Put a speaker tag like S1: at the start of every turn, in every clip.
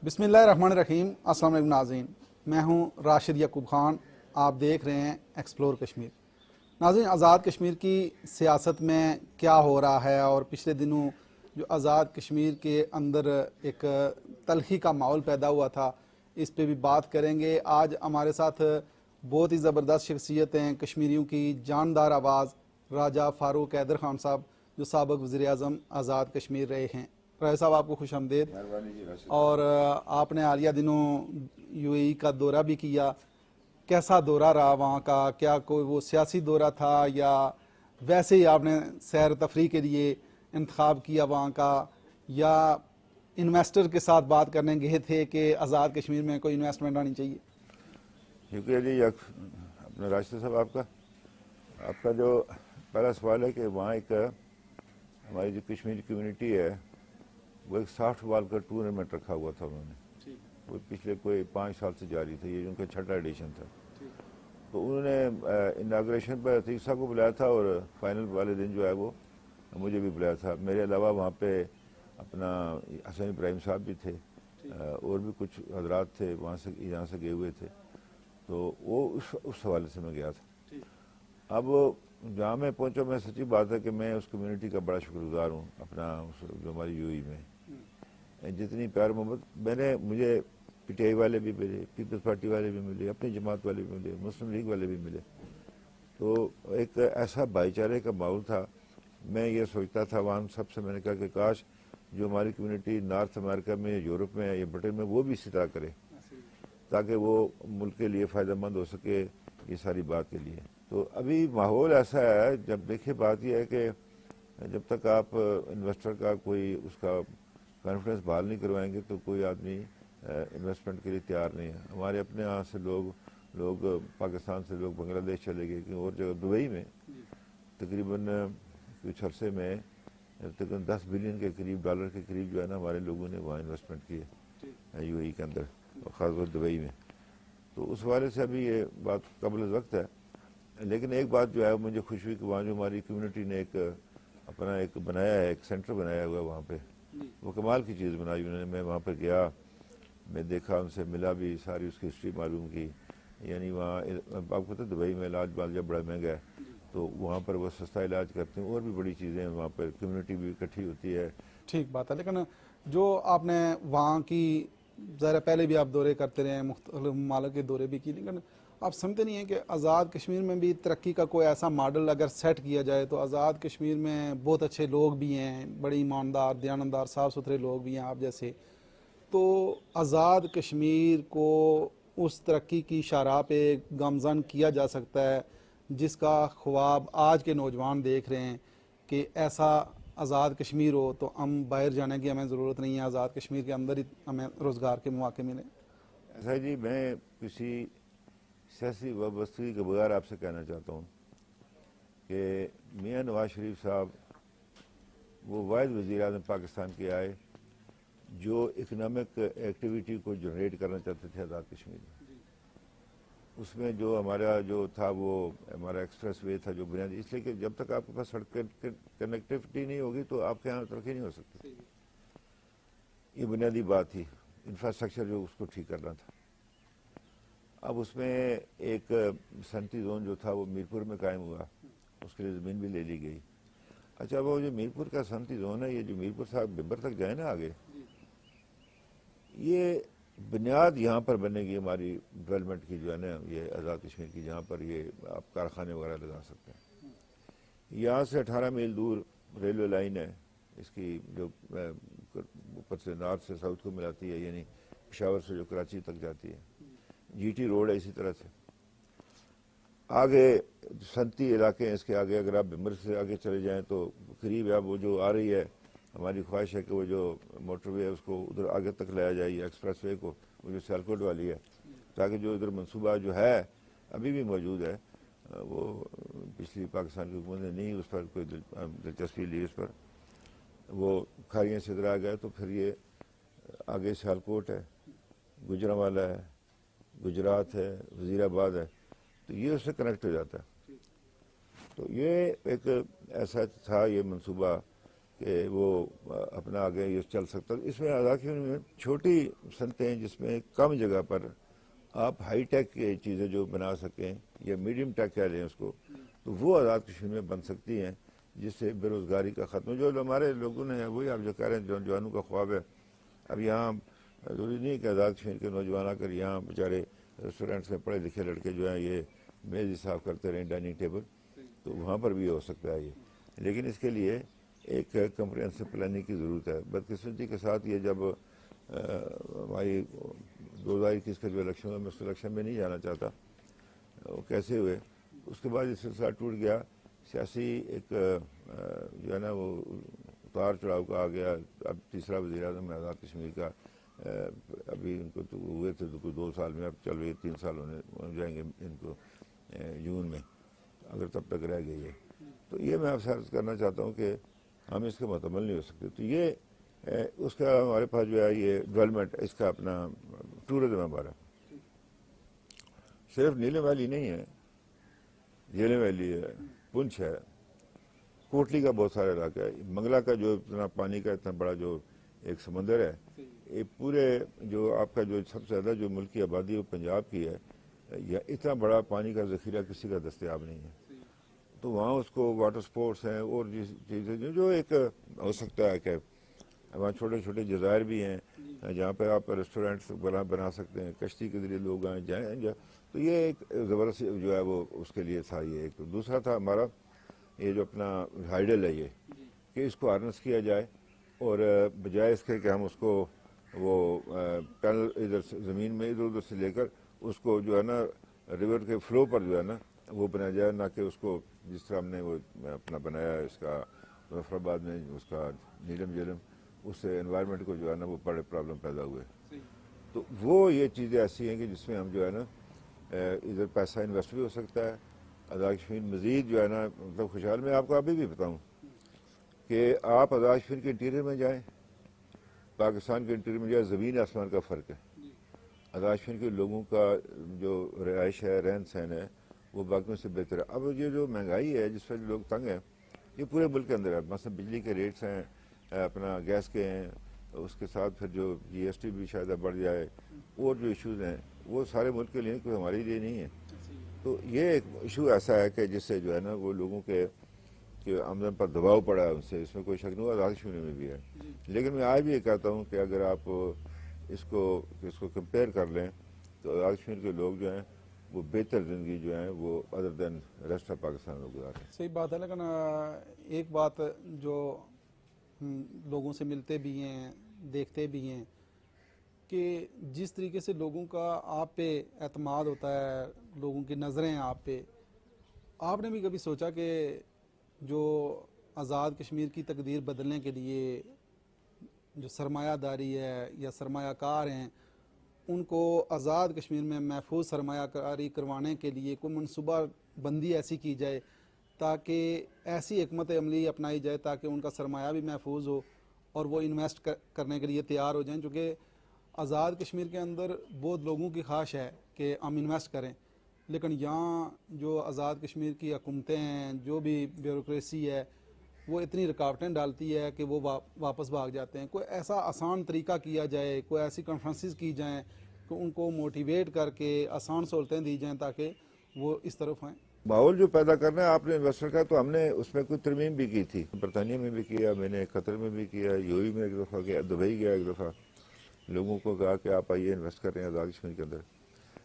S1: بسم اللہ الرحمن الرحیم۔ السلام علیکم ناظرین، میں ہوں راشد یعقوب خان، آپ دیکھ رہے ہیں ایکسپلور کشمیر۔ ناظرین، آزاد کشمیر کی سیاست میں کیا ہو رہا ہے اور پچھلے دنوں جو آزاد کشمیر کے اندر ایک تلخی کا ماحول پیدا ہوا تھا، اس پہ بھی بات کریں گے۔ آج ہمارے ساتھ بہت ہی زبردست شخصیت ہیں کشمیریوں کی جاندار آواز، راجہ فاروق حیدر خان صاحب، جو سابق وزیر اعظم آزاد کشمیر رہے ہیں۔ راجہ صاحب، آپ کو خوش آمدید۔ اور آپ نے حالیہ دنوں یو اے ای کا دورہ بھی کیا، کیسا دورہ رہا وہاں کا؟ کیا کوئی وہ سیاسی دورہ تھا یا ویسے ہی آپ نے سیر تفریح کے لیے انتخاب کیا وہاں کا، یا انویسٹر کے ساتھ بات کرنے گئے تھے کہ آزاد کشمیر میں کوئی انویسٹمنٹ آنی چاہیے؟
S2: شکریہ جی اپنے راشد صاحب، آپ کا جو پہلا سوال ہے کہ وہاں ایک ہماری جو کشمیری کمیونٹی ہے وہ ایک سافٹ بال کا ٹورنامنٹ رکھا ہوا تھا انہوں نے، وہ پچھلے کوئی 5 سال سے جاری تھا، یہ ان کا 6واں ایڈیشن تھا۔ تو انہوں نے اناگریشن پر عتیق صاحب کو بلایا تھا اور فائنل والے دن جو ہے وہ مجھے بھی بلایا تھا۔ میرے علاوہ وہاں پہ اپنا حسن ابراہیم صاحب بھی تھے، اور بھی کچھ حضرات تھے وہاں سے، یہاں سے گئے ہوئے تھے، تو وہ اس حوالے سے میں گیا تھا۔ اب جہاں میں پہنچا، میں سچی بات ہے کہ میں اس کمیونٹی کا بڑا شکر گزار ہوں، اپنا جو ہماری یو اے ای میں جتنی پیار محبت مجھے پی ٹی آئی والے بھی ملے، پیپلز پارٹی والے بھی ملے، اپنی جماعت والے بھی ملے، مسلم لیگ والے بھی ملے، تو ایک ایسا بھائی چارے کا ماحول تھا۔ میں یہ سوچتا تھا وہاں سب سے، میں نے کہا کہ کاش جو ہماری کمیونٹی نارتھ امریکہ میں، یورپ میں یا برٹن میں، وہ بھی اسی طرح کرے تاکہ وہ ملک کے لیے فائدہ مند ہو سکے، یہ ساری بات کے لیے۔ تو ابھی ماحول ایسا ہے، جب دیکھیں بات یہ ہے کہ جب تک آپ انویسٹر کا کوئی اس کا کانفیڈنس بحال نہیں کروائیں گے تو کوئی آدمی انویسٹمنٹ کے لیے تیار نہیں ہے۔ ہمارے اپنے یہاں سے لوگ پاکستان سے لوگ بنگلہ دیش چلے گئے، کہیں اور جگہ دبئی میں تقریباً کچھ عرصے میں تقریباً 10 بلین کے قریب ڈالر کے قریب جو ہے نا ہمارے لوگوں نے وہاں انویسٹمنٹ کی ہے یو اے ای کے اندر، خاص طور دبئی میں۔ تو اس حوالے سے ابھی یہ بات قبل وقت ہے، لیکن ایک بات جو ہے مجھے خوشی ہوئی کہ وہاں جو ہماری کمیونٹی نے اپنا ایک بنایا ہے، ایک سینٹر بنایا ہوا ہے وہاں پہ، وہ کمال کی چیز بنائی انہوں نے۔ میں وہاں پہ گیا، میں دیکھا، ان سے ملا بھی، ساری اس کی ہسٹری معلوم کی۔ یعنی وہاں آپ کو پتہ دبئی میں علاج جب بڑا مہنگا ہے، تو وہاں پر وہ سستا علاج کرتے ہیں، اور بھی بڑی چیزیں ہیں وہاں پر، کمیونٹی بھی اکٹھی ہوتی ہے۔
S1: ٹھیک بات ہے، لیکن جو آپ نے وہاں کی ظاہر پہلے بھی آپ دورے کرتے رہے ہیں، مختلف ممالک کے دورے بھی کی، لیکن آپ سمجھتے نہیں ہیں کہ آزاد کشمیر میں بھی ترقی کا کوئی ایسا ماڈل اگر سیٹ کیا جائے تو آزاد کشمیر میں بہت اچھے لوگ بھی ہیں، بڑے ایماندار، دیانتدار، صاف ستھرے لوگ بھی ہیں آپ جیسے، تو آزاد کشمیر کو اس ترقی کی شاہراہ پہ گامزن کیا جا سکتا ہے جس کا خواب آج کے نوجوان دیکھ رہے ہیں کہ ایسا آزاد کشمیر ہو تو ہم باہر جانے کی ہمیں ضرورت نہیں ہے، آزاد کشمیر کے اندر ہی ہمیں روزگار کے مواقع ملیں۔
S2: ایسا جی، میں کسی سیاسی وابستگی کے بغیر آپ سے کہنا چاہتا ہوں کہ میاں نواز شریف صاحب وہ واحد وزیر اعظم پاکستان کے آئے جو اکنامک ایکٹیویٹی کو جنریٹ کرنا چاہتے تھے آزاد کشمیر میں۔ اس میں جو ہمارا جو تھا وہ ہمارا ایکسپریس وے تھا جو بنیادی، اس لیے کہ جب تک آپ کے پاس سڑک کنیکٹیوٹی نہیں ہوگی تو آپ کے یہاں ترقی نہیں ہو سکتی، یہ بنیادی بات تھی۔ انفراسٹرکچر جو اس کو ٹھیک کرنا تھا۔ اب اس میں ایک صنعتی زون جو تھا وہ میرپور میں قائم ہوا، اس کے لیے زمین بھی لے لی گئی۔ اچھا، وہ جو میرپور کا صنعتی زون ہے، یہ جو میرپور صاحب ببر تک جائے نا آگے، یہ بنیاد یہاں پر بنے گی ہماری ڈیولپمنٹ کی جو ہے نا، یہ آزاد کشمیر کی، جہاں پر یہ آپ کارخانے وغیرہ لگا سکتے ہیں۔ یہاں سے 18 میل دور ریلوے لائن ہے، اس کی جو اوپر سے نارتھ سے ساؤتھ کو ملاتی ہے، یعنی پشاور سے جو کراچی تک جاتی ہے۔ جی ٹی روڈ ہے اسی طرح سے۔ آگے صنعتی علاقے ہیں، اس کے آگے اگر آپ بمبر سے آگے چلے جائیں تو قریب اب وہ جو آ رہی ہے، ہماری خواہش ہے کہ وہ جو موٹر وے ہے اس کو ادھر آگے تک لایا جائے، ایکسپریس وے کو، وہ جو سیالکوٹ والی ہے، تاکہ جو ادھر منصوبہ جو ہے ابھی بھی موجود ہے، وہ پچھلی پاکستان کی حکومت نے نہیں اس پر کوئی دلچسپی لی، اس پر وہ کھاریاں سے ادھر آ گئے تو پھر یہ آگے سیالکوٹ ہے، گجرانوالہ ہے، گجرات ہے، وزیر آباد ہے، تو یہ اس سے کنیکٹ ہو جاتا ہے۔ تو یہ ایک ایسا تھا یہ منصوبہ کہ وہ اپنا آگے یہ چل سکتا. اس میں آزاد کشمیر میں چھوٹی صنعتیں ہیں جس میں کم جگہ پر آپ ہائی ٹیک کی چیزیں جو بنا سکیں یا میڈیم ٹیک کہہ لیں اس کو, تو وہ آزاد کشمیر میں بن سکتی ہیں, جس سے بے روزگاری کا ختم. جو ہمارے لوگوں نے وہی آپ جو کہہ رہے ہیں نوجوانوں کا خواب ہے. اب یہاں ضروری نہیں کہ آزاد کشمیر کے نوجوان آ کر یہاں بیچارے ریسٹورینٹس میں پڑھے لکھے لڑکے جو ہیں یہ میز ہی صاف کرتے رہیں, ڈائننگ ٹیبل, تو وہاں پر بھی ہو سکتا ہے یہ. لیکن اس کے لیے ایک کمپریہنسو پلاننگ کی ضرورت ہے. بدقسمتی کے ساتھ یہ جب ہماری 2021 کا جو الیکشن ہوا, میں اس الیکشن میں نہیں جانا چاہتا, وہ کیسے ہوئے, اس کے بعد یہ سلسلہ ٹوٹ گیا. سیاسی ایک جو ہے نا وہ اتار چڑھاؤ کا آ گیا. اب تیسرا وزیر اعظم ہے آزاد کشمیر کا, ابھی ان کو تو ہوئے تھے تو کوئی 2 سال میں, اب چل رہی 3 سال ہونے جائیں گے ان کو جون میں, اگر تب تک رہ گئی ہے. تو یہ میں آپ سے عرض کرنا چاہتا ہوں کہ ہم اس کے مکمل نہیں ہو سکتے. تو یہ اس کا ہمارے پاس جو ہے یہ ڈیولپمنٹ, اس کا اپنا ٹورزم ہمارا صرف نیلم ویلی نہیں ہے, جیلم ویلی ہے, پنچ ہے, کوٹلی کا بہت سارا علاقہ ہے, منگلا کا جو اتنا پانی کا اتنا بڑا جو ایک سمندر ہے, یہ پورے جو آپ کا جو سب سے زیادہ جو ملک کی آبادی وہ پنجاب کی ہے, یا اتنا بڑا پانی کا ذخیرہ کسی کا دستیاب نہیں ہے. تو وہاں اس کو واٹر سپورٹس ہیں اور چیزیں جو ایک ہو سکتا ہے کہ وہاں چھوٹے چھوٹے جزائر بھی ہیں جہاں پہ آپ ریسٹورینٹس بنا سکتے ہیں, کشتی کے ذریعے لوگ آئیں جائیں. تو یہ ایک زبردست جو ہے وہ اس کے لیے تھا. یہ ایک دوسرا تھا ہمارا یہ جو اپنا ہائیڈل ہے یہ, کہ اس کو ہارنس کیا جائے, اور بجائے اس کے کہ ہم اس کو وہ ٹنل ادھر زمین میں ادھر ادھر سے لے کر اس کو جو ہے نا ریور کے فلو پر جو ہے نا وہ بنایا جائے, نہ کہ اس کو جس طرح ہم نے وہ اپنا بنایا اس کا مظفر آباد میں اس کا نیلم جیلم, اس سے انوائرمنٹ کو جو ہے نا وہ بڑے پرابلم پیدا ہوئے. تو وہ یہ چیزیں ایسی ہیں کہ جس میں ہم جو ہے نا ادھر پیسہ انویسٹ بھی ہو سکتا ہے. آزاد کشمیر مزید جو ہے نا مطلب خوشحال. میں آپ کو ابھی بھی بتاؤں کہ آپ آزاد کشمیر کے انٹیریئر میں جائیں, پاکستان کے انٹیریئر میں جائیں, زمین آسمان کا فرق ہے. آزاد کشمیر کے لوگوں کا جو رہائش ہے, رہن سہن ہے, وہ باقیوں سے بہتر ہے. اب یہ جو مہنگائی ہے جس پر لوگ تنگ ہیں, یہ پورے ملک کے اندر ہے. مثلا بجلی کے ریٹس ہیں, اپنا گیس کے ہیں, اس کے ساتھ پھر جو جی ایس ٹی بھی شاید بڑھ جائے, اور جو ایشوز ہیں وہ سارے ملک کے لیے, کوئی ہمارے لیے نہیں ہے. تو یہ ایک ایشو ایسا ہے کہ جس سے جو ہے نا وہ لوگوں کے آمدن پر دباؤ پڑا ہے ان سے, اس میں کوئی شک نہیں. آزاد کشمیر میں بھی ہے. لیکن میں آج بھی یہ کہتا ہوں کہ اگر آپ اس کو کمپیئر کر لیں تو آزاد کشمیر کے لوگ جو ہیں وہ بہتر زندگی جو ہے وہ other than rest of Pakistan میں گزار رہے ہیں.
S1: صحیح بات ہے. لیکن ایک بات جو لوگوں سے ملتے بھی ہیں, دیکھتے بھی ہیں, کہ جس طریقے سے لوگوں کا آپ پہ اعتماد ہوتا ہے, لوگوں کی نظریں آپ پہ, آپ نے بھی کبھی سوچا کہ جو آزاد کشمیر کی تقدیر بدلنے کے لیے جو سرمایہ داری ہے یا سرمایہ کار ہیں, ان کو آزاد کشمیر میں محفوظ سرمایہ کاری کروانے کے لیے کوئی منصوبہ بندی ایسی کی جائے تاکہ ایسی حکمت عملی اپنائی جائے تاکہ ان کا سرمایہ بھی محفوظ ہو اور وہ انویسٹ کرنے کے لیے تیار ہو جائیں؟ چونکہ آزاد کشمیر کے اندر بہت لوگوں کی خواہش ہے کہ ہم انویسٹ کریں, لیکن یہاں جو آزاد کشمیر کی حکومتیں ہیں, جو بھی بیوروکریسی ہے, وہ اتنی رکاوٹیں ڈالتی ہے کہ وہ واپس بھاگ جاتے ہیں. کوئی ایسا آسان طریقہ کیا جائے, کوئی ایسی کانفرنسز کی جائیں کہ ان کو موٹیویٹ کر کے آسان سہولتیں دی جائیں تاکہ وہ اس طرف آئیں.
S2: ماحول جو پیدا کرنا ہے آپ نے انویسٹر کا, تو ہم نے اس میں کوئی ترمیم بھی کی تھی. برطانیہ میں بھی کیا, میں نے قطر میں بھی کیا, یو اے میں ایک دفعہ گیا, دبئی گیا ایک دفعہ, لوگوں کو کہا کہ آپ آئیے انویسٹ کر رہے ہیں آزاد کشمیر کے اندر.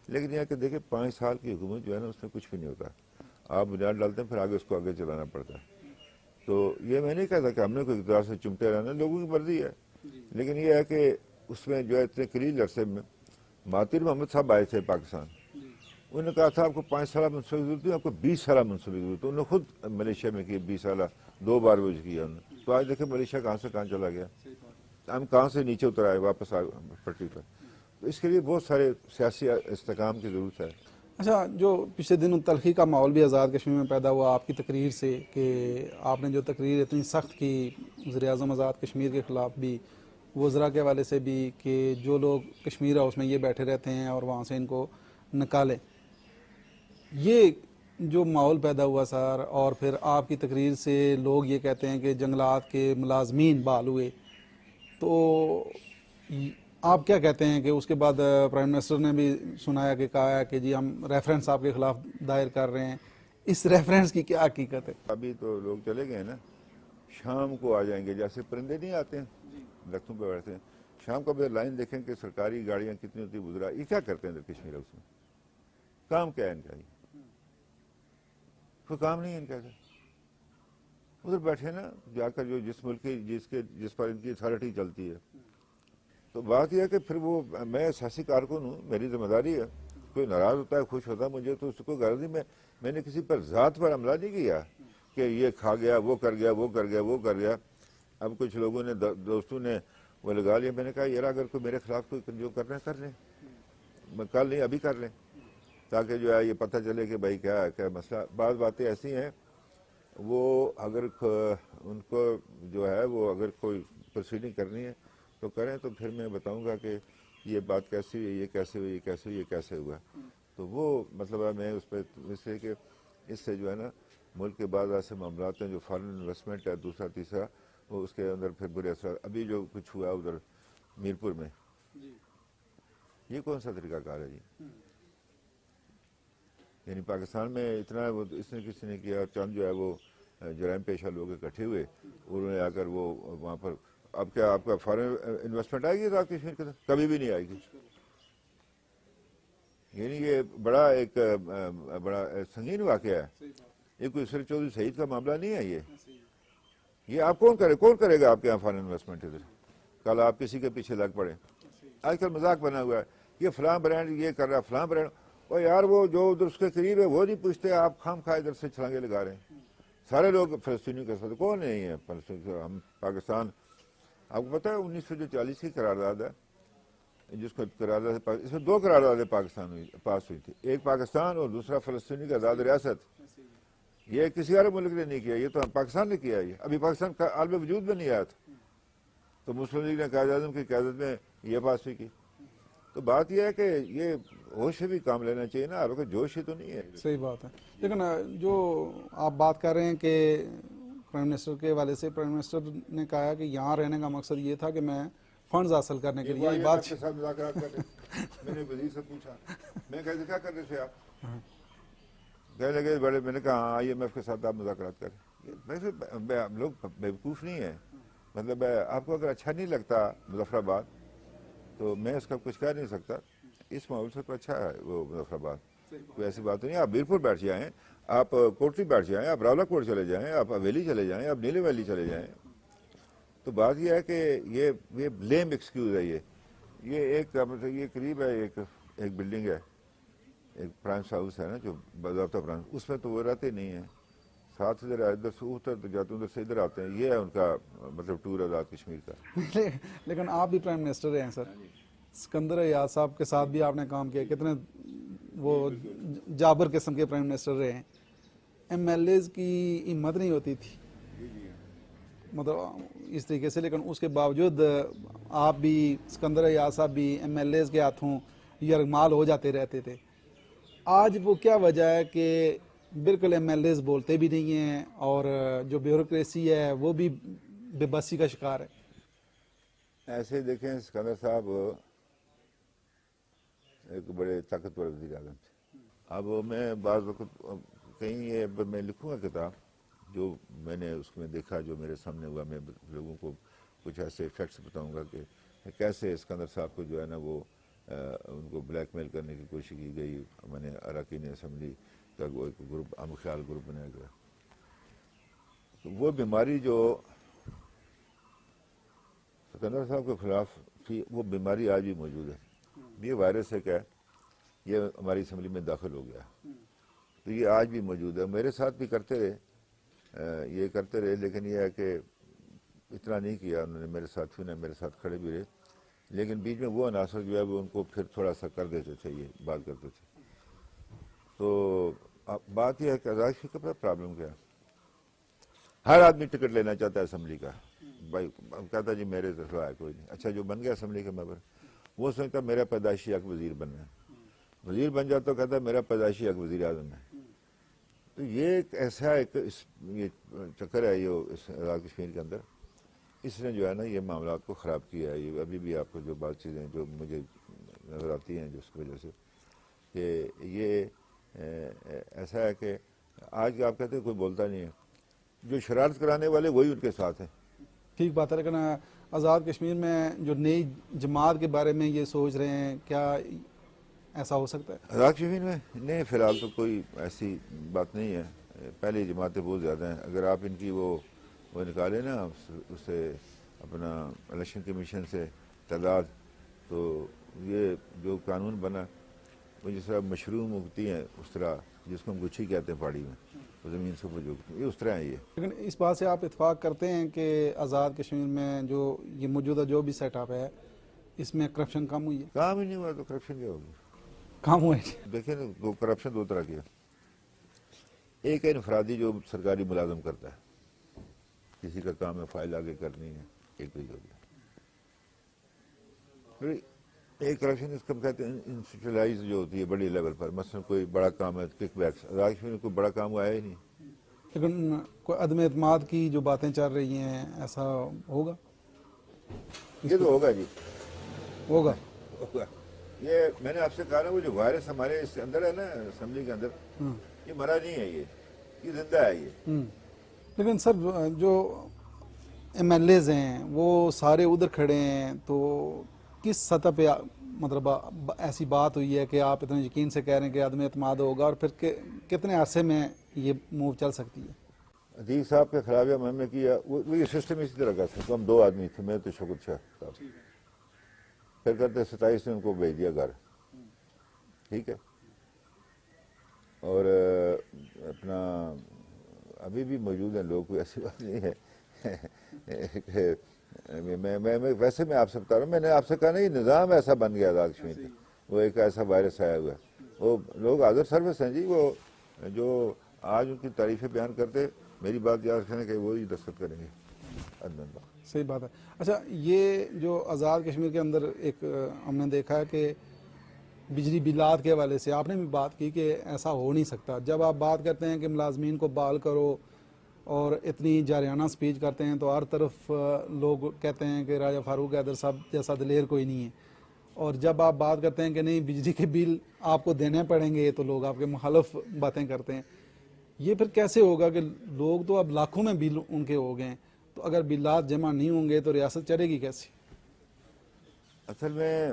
S2: لیکن یہ کہ دیکھیں 5 سال کی حکومت جو ہے نا اس میں کچھ بھی نہیں ہوتا. آپ بنیاد ڈالتے ہیں پھر آگے اس کو آگے چلانا پڑتا ہے. تو یہ میں نہیں کہتا کہ ہم نے کوئی اقتدار سے چمٹے رہنا, لوگوں کی مرضی ہے. لیکن یہ ہے کہ اس میں جو ہے اتنے قلیل عرصے میں مہاتیر محمد صاحب آئے تھے پاکستان, انہوں نے کہا تھا آپ کو 5 سالہ منصوبے کی ضرورت ہے, آپ کو 20 سالہ منصوبے کی ضرورت ہے. انہوں نے خود ملیشیا میں کیا 20 سالہ, 2 بار وہ کیا انہوں نے. تو آج دیکھیں ملیشیا کہاں سے کہاں چلا گیا, ہم کہاں سے نیچے اتر آئے واپس پٹری پر. تو اس کے لیے بہت سارے سیاسی استحکام کی ضرورت ہے.
S1: اچھا, جو پچھلے دنوں تلخی کا ماحول بھی آزاد کشمیر میں پیدا ہوا آپ کی تقریر سے, کہ آپ نے جو تقریر اتنی سخت کی وزیر اعظم آزاد کشمیر کے خلاف بھی, وزراء کے حوالے سے بھی, کہ جو لوگ کشمیر ہاؤس میں یہ بیٹھے رہتے ہیں اور وہاں سے ان کو نکالیں. یہ جو ماحول پیدا ہوا سر، اور پھر آپ کی تقریر سے لوگ یہ کہتے ہیں کہ جنگلات کے ملازمین بحال ہوئے، تو آپ کیا کہتے ہیں کہ اس کے بعد پرائم منسٹر نے بھی سنایا کہ کہا ہے کہ جی ہم ریفرنس آپ کے خلاف دائر کر رہے ہیں، اس ریفرنس کی کیا حقیقت ہے؟
S2: ابھی تو لوگ چلے گئے نا، شام کو آ جائیں گے، جیسے پرندے نہیں آتے ہیں درختوں پہ بیٹھتے ہیں، شام کو اگر لائن دیکھیں کہ سرکاری گاڑیاں کتنی ہوتی گزرا، یہ کیا کرتے ہیں ادھر کشمیر ہاؤس میں؟ کام کیا ہے ان کا؟ یہ کوئی کام نہیں ہے ان کا ادھر بیٹھے نا جا کر، جو جس ملک کی جس پر ان کی اتھارٹی چلتی ہے. تو بات یہ ہے کہ پھر وہ میں سیاسی کارکن ہوں، میری ذمہ داری ہے، کوئی ناراض ہوتا ہے خوش ہوتا ہے مجھے تو اس کو غرض نہیں، میں نے کسی پر ذات پر حملہ نہیں کیا کہ یہ کھا گیا وہ کر گیا وہ کر گیا وہ کر گیا. اب کچھ لوگوں نے دوستوں نے وہ لگا لیا، میں نے کہا یار اگر کوئی میرے خلاف کوئی جو کرنا ہے کر لیں، میں کل نہیں ابھی کر لیں، تاکہ جو ہے یہ پتہ چلے کہ بھائی کیا ہے کیا مسئلہ. بعض باتیں ایسی ہیں وہ اگر ان کو جو ہے وہ اگر کوئی پروسیڈنگ کرنی ہے تو کریں، تو پھر میں بتاؤں گا کہ یہ بات کیسی ہوئی، یہ کیسے ہوئی، یہ کیسے ہوئی، یہ کیسے ہوا. تو وہ مطلب ہے میں اس پہ اس لیے کہ اس سے جو ہے نا ملک کے بعض ایسے معاملات ہیں جو فارن انویسٹمنٹ ہے، دوسرا تیسرا وہ اس کے اندر پھر برے اثرات. ابھی جو کچھ ہوا ادھر میرپور میں، یہ کون سا طریقہ کار ہے جی؟ یعنی پاکستان میں اتنا وہ اس نے کسی نے کیا، چند جو ہے وہ جرائم پیشہ لوگ اکٹھے ہوئے، انہوں نے آ کر وہ وہاں پر. اب کیا آپ کا فارن انویسٹمنٹ آئے گی رات کشمیر کے اندر؟ کبھی بھی نہیں آئے گی. یعنی یہ بڑا ایک بڑا سنگین واقعہ ہے، یہ کوئی سر چودھری سعید کا معاملہ نہیں ہے. یہ آپ کون کرے گا آپ کے یہاں فارن انویسٹمنٹ ادھر؟ کل آپ کسی کے پیچھے لگ پڑے. آج کل مذاق بنا ہوا ہے، یہ فلاں برانڈ یہ کر رہا ہے، فلاں برانڈ. اور یار وہ جو ادھر اس کے قریب ہے وہ نہیں پوچھتے، آپ خام خواہ ادھر سے چھلانگے لگا رہے ہیں. سارے لوگ فلسطینیوں کے ساتھ کون نہیں ہے فلسطین؟ ہم پاکستان، آپ کو پتہ ہے 1940 کی قرارداد ہے، جس کو قرارداد اس میں 2 قراردادیں پاکستان پاس ہوئی تھی، ایک پاکستان اور دوسرا فلسطینی کا آزاد ریاست. یہ کسی اور ملک نے نہیں کیا، یہ تو پاکستان نے کیا. یہ ابھی پاکستان کا عالم وجود میں نہیں آیا تھا، تو مسلم لیگ نے قائد اعظم کی قیادت میں یہ پاس بھی کی. تو بات یہ ہے کہ یہ ہوش سے بھی کام لینا چاہیے نا، آپ کو جوش ہی تو نہیں ہے.
S1: صحیح بات ہے. لیکن جو آپ بات کر رہے ہیں کہ پرائم منسٹر کے حوالے سے، پرائم منسٹر نے کہا کہ یہاں رہنے کا مقصد یہ تھا کہ میں فنڈز حاصل کرنے کے لیے
S2: بات کے ساتھ مذاکرات کر رہے. میں نے وزیر سے پوچھا، میں کہا کیا کر رہے تھے آپ؟ کہنے لگے بڑے. میں نے کہا ہاں IMF کے ساتھ آپ مذاکرات کریں. ہم لوگ بیوقوف نہیں ہیں، مطلب آپ کو اگر اچھا نہیں لگتا مظفر آباد تو میں اس کا کچھ کہہ نہیں سکتا. اس ماحول سے تو اچھا ہے وہ مظفر آباد، کوئی ایسی بات نہیں. آپ میرپور بیٹھ جائیں، آپ کوٹری بیٹھ جائیں، آپ راولا کوٹ چلے جائیں، آپ حویلی چلے جائیں، آپ نیلے ویلی چلے جائیں. تو بات یہ ہے کہ یہ بلیم ایکسکیوز ہے. یہ ایک یہ قریب ہے، ایک بلڈنگ ہے، ایک پرائمس ہاؤس ہے نا جو باضابطہ پرائمس، اس میں تو وہ رہتے نہیں ہیں. ساتھ ادھر ادھر سے ادھر جاتے ادھر سے ادھر آتے ہیں. یہ ہے ان کا مطلب ٹور آزاد کشمیر کا.
S1: لیکن آپ بھی پرائم منسٹر رہے ہیں سر، سکندر ایاز صاحب کے ساتھ بھی آپ نے کام کیا، کتنے وہ جابر قسم کے پرائم منسٹر رہے ہیں. MLAs کی ہمت نہیں ہوتی تھی مطلب اس طریقے سے، لیکن اس کے باوجود آپ بھی، سکندر ایاز صاحب بھی MLAs کے ہاتھوں یرغمال ہو جاتے رہتے تھے. آج وہ کیا وجہ ہے کہ بالکل MLAs بولتے بھی نہیں ہیں اور جو بیوروکریسی ہے وہ بھی بے بسی کا شکار ہے؟
S2: ایسے دیکھیں سکندر صاحب ایک بڑے طاقتور وزیر اعظم تھے. اب میں بعض وقت کہیں یہ میں لکھوں گا کتاب جو میں نے اس میں دیکھا، جو میرے سامنے ہوا، میں لوگوں کو کچھ ایسے فیکٹس بتاؤں گا کہ کیسے سکندر صاحب کو جو ہے نا وہ ان کو بلیک میل کرنے کی کوشش کی گئی. میں نے اراکین اسمبلی کا ایک گروپ، ام خیال گروپ بنایا گیا. تو وہ بیماری جو سکندر صاحب کے خلاف تھی، وہ بیماری آج بھی موجود ہے. یہ وائرس ہے، کیا یہ ہماری اسمبلی میں داخل ہو گیا، تو یہ آج بھی موجود ہے. میرے ساتھ بھی کرتے رہے، لیکن یہ ہے کہ اتنا نہیں کیا انہوں نے. میرے ساتھیوں نے میرے ساتھ کھڑے بھی رہے، لیکن بیچ میں وہ عناصر جو ہے وہ ان کو پھر تھوڑا سا کر دیتے تھے، یہ بات کرتے تھے. تو بات یہ ہے کہ ازادی کا پرابلم کیا ہے، ہر آدمی ٹکٹ لینا چاہتا ہے اسمبلی کا. بھائی کہتا جی میرے سے ہے کوئی نہیں. اچھا جو بن گیا اسمبلی کا ممبر، وہ سمجھتا میرا پیدائشی حق وزیر بننا ہے. وزیر بن جاتا تو کہتا ہے میرا پیدائشی حق وزیر اعظم ہے. تو یہ ایک ایسا یہ چکر ہے یہ اس آزاد کشمیر کے اندر، اس نے جو ہے نا یہ معاملات کو خراب کیا ہے. یہ ابھی بھی آپ کو جو بات چیزیں جو مجھے نظر آتی ہیں جس کی وجہ سے کہ یہ ایسا ہے کہ آج آپ کہتے ہیں کوئی بولتا نہیں ہے، جو شرارت کرانے والے وہی ان کے ساتھ ہیں.
S1: ٹھیک بات ہے، لیکن آزاد کشمیر میں جو نئی جماعت کے بارے میں یہ سوچ رہے ہیں، کیا ایسا ہو سکتا ہے؟
S2: آزاد کشمیر میں نہیں، فی الحال تو کوئی ایسی بات نہیں ہے. پہلی جماعتیں بہت زیادہ ہیں. اگر آپ ان کی وہ نکالیں نا اس سے اپنا الیکشن کمیشن سے تعداد، تو یہ جو قانون بنا وہ جس طرح مشروم اگتی ہیں اس طرح، جس کو ہم گچھی کہتے ہیں پہاڑی میں، وہ زمین سے اوپر جو اگتی ہے، یہ اس طرح ہے. یہ
S1: لیکن اس بات سے آپ اتفاق کرتے ہیں کہ آزاد کشمیر میں جو یہ موجودہ جو بھی سیٹ اپ ہے اس میں کرپشن کم ہوئی ہے؟
S2: کام ہی نہیں ہوا تو کرپشن کیا ہوگی؟
S1: کم ہوا ہے؟
S2: دیکھیں نا، کرپشن دو طرح کی ہے. ایک ہے انفرادی جو سرکاری ملازم کرتا ہے، کسی کا کام ہے فائل آگے کرنی ہے، ایک ہو گیا. پھر ایک کرپشن اس کو ہم کہتے ہیں انسٹیٹوشنلائز جو ہوتی ہے بڑی لیول پر، مثلا کوئی بڑا کام ہے کک بیکس. آزاد کشمیر میں کوئی بڑا کام آیا ہی نہیں.
S1: لیکن کوئی عدم اعتماد کی جو باتیں چل رہی ہیں، ایسا ہوگا؟
S2: یہ تو ہوگا جی،
S1: ہوگا.
S2: ہوگا. یہ میں نے آپ سے کہا نا، وہ جو وائرس ہمارے اس کے اندر ہے نا اسمبلی کے اندر، یہ مرا نہیں ہے، یہ زندہ ہے. یہ
S1: لیکن سر جو ایم ایل ایز ہیں وہ سارے ادھر کھڑے ہیں، تو کس سطح پہ مطلب ایسی بات ہوئی ہے کہ آپ اتنے یقین سے کہہ رہے ہیں کہ عدم اعتماد ہوگا، اور پھر کتنے عرصے میں یہ موو چل سکتی ہے؟
S2: عتیق صاحب کے خلاف ہم نے کیا، وہ یہ سسٹم اسی طرح کا تھا. تو ہم دو آدمی تھے، میں تو شکر شاہ صاحب. پھر کرتے 27 نے ان کو بھیج دیا گھر. ٹھیک ہے. اور اپنا ابھی بھی موجود ہیں لوگ، کوئی ایسی بات نہیں ہے. ویسے میں آپ سے بتا رہا ہوں، میں نے آپ سے کہا نا یہ نظام ایسا بن گیا آزاد کشمیر کا، وہ ایک ایسا وائرس آیا ہوا ہے. وہ لوگ حاضر سروس ہیں جی، وہ جو آج ان کی تعریفیں بیان کرتے، میری بات یاد رکھیں کہ وہی دستخط کریں گے.
S1: صحیح بات ہے. اچھا، یہ جو آزاد کشمیر کے اندر ایک ہم نے دیکھا ہے کہ بجلی بلات کے حوالے سے آپ نے بھی بات کی کہ ایسا ہو نہیں سکتا. جب آپ بات کرتے ہیں کہ ملازمین کو بحال کرو اور اتنی جارحانہ سپیچ کرتے ہیں تو ہر طرف لوگ کہتے ہیں کہ راجہ فاروق حیدر صاحب جیسا دلیر کوئی نہیں ہے. اور جب آپ بات کرتے ہیں کہ نہیں بجلی کے بل آپ کو دینے پڑیں گے تو لوگ آپ کے مخالف باتیں کرتے ہیں. یہ پھر کیسے ہوگا کہ لوگ تو اب لاکھوں میں بل ان کے ہو گئے ہیں، تو اگر بلات جمع نہیں ہوں گے تو ریاست چلے گی کیسے؟
S2: اصل میں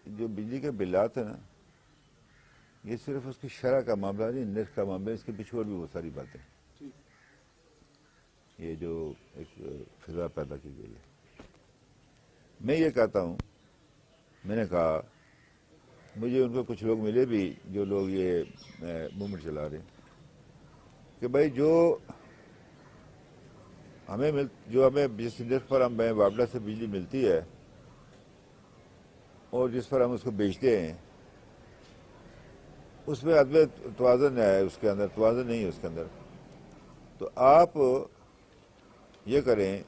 S2: جو بجلی کے بلات ہیں نا، یہ صرف اس کی شرح کا معاملہ نہیں، نرخ کا معاملہ. اس کے پیچھے اور بھی بہت ساری باتیں، یہ جو ایک فضا پیدا کی گئی ہے. میں یہ کہتا ہوں، میں نے کہا مجھے ان کو کچھ لوگ ملے بھی جو لوگ یہ موومنٹ چلا رہے ہیں کہ بھائی جو ہمیں جس نرخ پر ہمیں وابڈا سے بجلی ملتی ہے اور جس پر ہم اس کو بیچتے ہیں، اس میں عدم توازن ہے، اس کے اندر توازن نہیں ہے اس کے اندر. تو آپ یہ کریں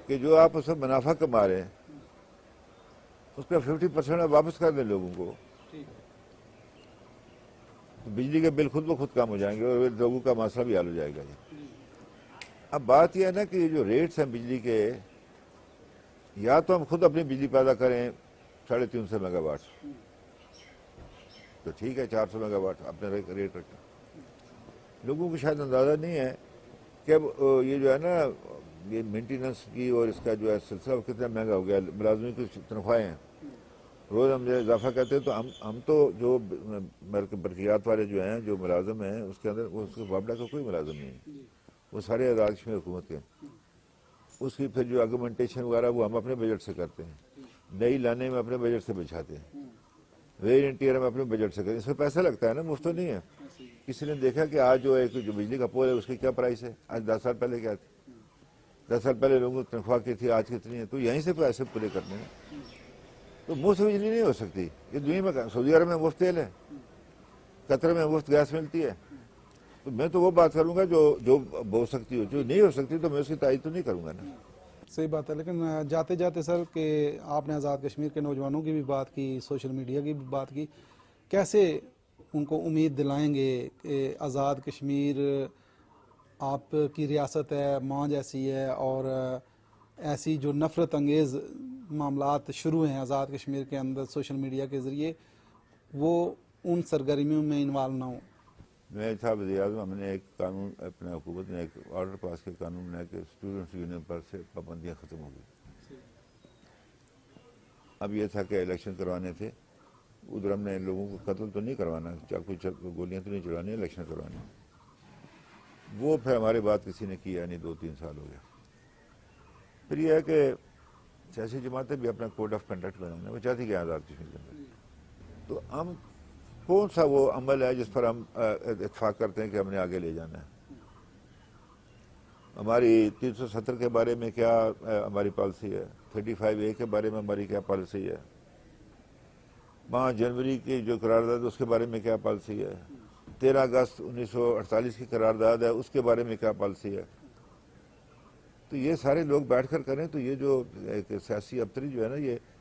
S2: کہ جو آپ اس میں منافع کما رہے ہیں اس کا 50% واپس کر دیں لوگوں کو. تو بجلی کے بل خود بخود کم ہو جائیں گے اور لوگوں کا مسئلہ بھی حل ہو جائے گا. اب بات یہ ہے نا کہ یہ جو ریٹس ہیں بجلی کے، یا تو ہم خود اپنی بجلی پیدا کریں 350 میگا واٹ، تو ٹھیک ہے 400 میگا واٹ اپنے ریٹ رکھیں. لوگوں کو شاید اندازہ نہیں ہے کہ اب یہ جو ہے نا یہ مینٹیننس کی اور اس کا جو ہے سلسلہ وہ کتنا مہنگا ہو گیا. ملازمین کی تنخواہیں ہیں، روز ہم اضافہ کرتے ہیں، تو ہم تو جو برقیات والے جو ہیں جو ملازم ہیں اس کے اندر اس کے وابڈا کا کوئی ملازم نہیں ہے، وہ سارے آزاد کشمیر حکومت کے ہیں. اس کی پھر جو آرگومنٹیشن وغیرہ وہ ہم اپنے بجٹ سے کرتے ہیں، نئی لانے میں اپنے بجٹ سے بچھاتے ہیں، ویئر انٹیئر ہم اپنے بجٹ سے کرتے ہیں. اس میں پیسہ لگتا ہے نا، مفت تو نہیں ہے. کسی نے دیکھا کہ آج جو ایک جو بجلی کا پول ہے اس کی کیا پرائس ہے، آج 10 سال پہلے کیا تھی؟ 10 سال پہلے لوگوں کی تنخواہ کی تھی، آج کتنی ہے؟ تو یہیں سے پیسے پورے کرنے ہیں. تو مفت بجلی نہیں ہو سکتی. یہ دنیا میں سعودی عرب میں مفت تیل ہے، قطر میں مفت گیس ملتی ہے. تو میں تو وہ بات کروں گا جو ہو سکتی ہو. جو نہیں ہو سکتی تو میں اس کی تائید تو نہیں کروں گا نا.
S1: صحیح بات ہے. لیکن جاتے جاتے سر کہ آپ نے آزاد کشمیر کے نوجوانوں کی بھی بات کی، سوشل میڈیا کی بھی بات کی، کیسے ان کو امید دلائیں گے کہ آزاد کشمیر آپ کی ریاست ہے، ماں جیسی ہے، اور ایسی جو نفرت انگیز معاملات شروع ہیں آزاد کشمیر کے اندر سوشل میڈیا کے ذریعے، وہ ان سرگرمیوں میں انوالو نہ ہوں؟
S2: میں تھا وزیر اعظم، ہم نے ایک قانون، اپنے حکومت نے ایک آرڈر پاس کیا، قانون بنایا کہ اسٹوڈنٹس یونین پر سے پابندیاں ختم ہو گئی۔ اب یہ تھا کہ الیکشن کروانے تھے، ادھر ہم نے لوگوں کو قتل تو نہیں کروانا، چاقو گولیاں تو نہیں چلانی، الیکشن کروانے۔ وہ پھر ہماری بات کسی نے کیا نہیں، 2-3 سال ہو گیا۔ پھر یہ ہے کہ سیاسی جماعتیں بھی اپنا کوڈ آف کنڈکٹ بنانا، وہ چاہتی کہ آزاد کشمیر کے اندر تو ہم کون سا وہ عمل ہے جس پر ہم اتفاق کرتے ہیں کہ ہم نے آگے لے جانا ہے؟ ہماری 370 کے بارے میں کیا ہماری پالیسی ہے؟ 35A کے بارے میں ہماری کیا پالیسی ہے؟ 5 جنوری کی جو قرارداد ہے اس کے بارے میں کیا پالیسی ہے؟ 13 اگست 1948 کی قرارداد ہے، اس کے بارے میں کیا پالیسی ہے؟ تو یہ سارے لوگ بیٹھ کر کریں تو یہ جو ایک سیاسی ابتری جو ہے نا،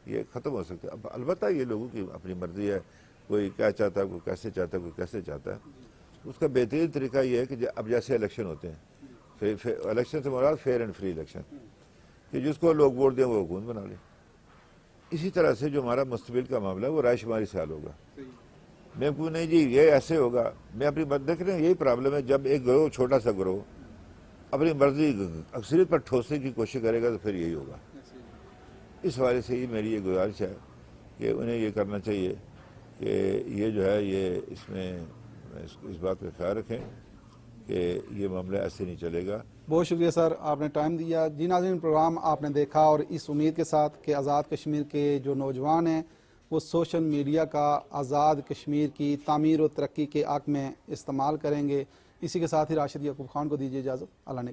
S2: یہ ختم ہو سکتا ہے۔ اب البتہ یہ لوگوں کی اپنی مرضی ہے، کوئی کیا چاہتا ہے، کوئی کیسے چاہتا ہے، کوئی کیسے چاہتا ہے۔ اس کا بہترین طریقہ یہ ہے کہ اب جیسے الیکشن ہوتے ہیں، الیکشن سے مراد فیئر اینڈ فری الیکشن، کہ جس کو لوگ ووٹ دیں وہ حکومت بنا لیں۔ اسی طرح سے جو ہمارا مستقبل کا معاملہ ہے وہ رائے شماری سے حل ہوگا۔ میں کوئی نہیں جی یہ ایسے ہوگا، میں اپنی بات دیکھ رہے ہیں، یہی پرابلم ہے، جب ایک گروہ، چھوٹا سا گروہ اپنی مرضی اکثریت پر ٹھوسنے کی کوشش کرے گا تو پھر یہی ہوگا۔ اس حوالے سے ہی میری یہ گزارش ہے کہ انہیں یہ کرنا چاہیے کہ یہ جو ہے یہ اس میں اس بات کا خیال رکھیں کہ یہ معاملہ ایسے نہیں چلے گا۔
S1: بہت شکریہ سر، آپ نے ٹائم دیا۔ جی ناظرین، پروگرام آپ نے دیکھا اور اس امید کے ساتھ کہ آزاد کشمیر کے جو نوجوان ہیں وہ سوشل میڈیا کا آزاد کشمیر کی تعمیر و ترقی کے حق میں استعمال کریں گے۔ اسی کے ساتھ ہی راشد یعقوب خان کو دیجیے اجازت۔ اللہ نے